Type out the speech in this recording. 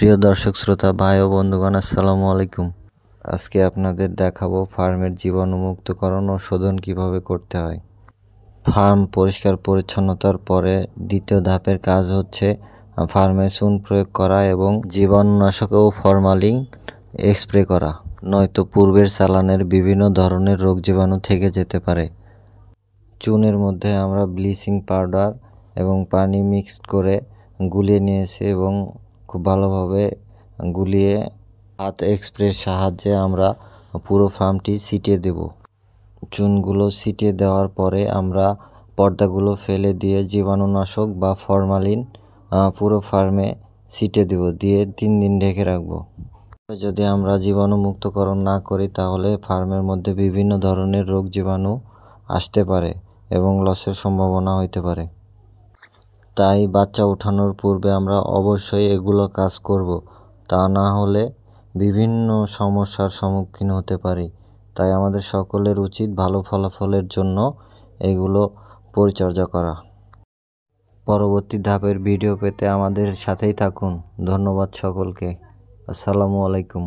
প্রিয় দর্শক শ্রোতা ভাই ও বন্ধুগণ, আসসালামু আলাইকুম। আজকে আপনাদের দেখাবো ফার্মের জীবাণুমুক্তকরণ ও শোধন কিভাবে করতে হয়। ফার্ম পরিষ্কার পরিচ্ছন্নতার পরে দ্বিতীয় ধাপের কাজ হচ্ছে ফার্মে চুন প্রয়োগ করা এবং জীবাণুনাশক ও ফরমালিন স্প্রে করা, নয়তো পূর্বের চালানের বিভিন্ন ধরনের রোগ জীবাণু থেকে যেতে পারে। চুনের মধ্যে আমরা ব্লিচিং পাউডার এবং পানি মিক্সড করে গুলিয়ে নিয়েছি এবং খুব ভালোভাবে গুলিয়ে হাত স্প্রের সাহায্যে আমরা পুরো ফার্মটি ছিটিয়ে দেব। চুনগুলো ছিটিয়ে দেওয়ার পরে আমরা পর্দাগুলো ফেলে দিয়ে জীবাণুনাশক বা ফরমালিন পুরো ফার্মে ছিটিয়ে দেব, দিয়ে 3 দিন ঢেকে রাখবো। যদি আমরা জীবাণুমুক্তকরণ না করি তাহলে ফার্মের মধ্যে বিভিন্ন ধরনের রোগ জীবাণু আসতে পারে এবং লসের সম্ভাবনা হইতে পারে। তাই বাচ্চা ওঠানোর পূর্বে আমরা অবশ্যই এগুলো কাজ করব, তা না হলে বিভিন্ন সমস্যার সম্মুখীন হতে পারি। তাই আমাদের সকলের উচিত ভালো ফলাফলের জন্য এগুলো পরিচর্যা করা। পরবর্তী ধাপের ভিডিও পেতে আমাদের সাথেই থাকুন। ধন্যবাদ সকলকে। আসসালামু আলাইকুম।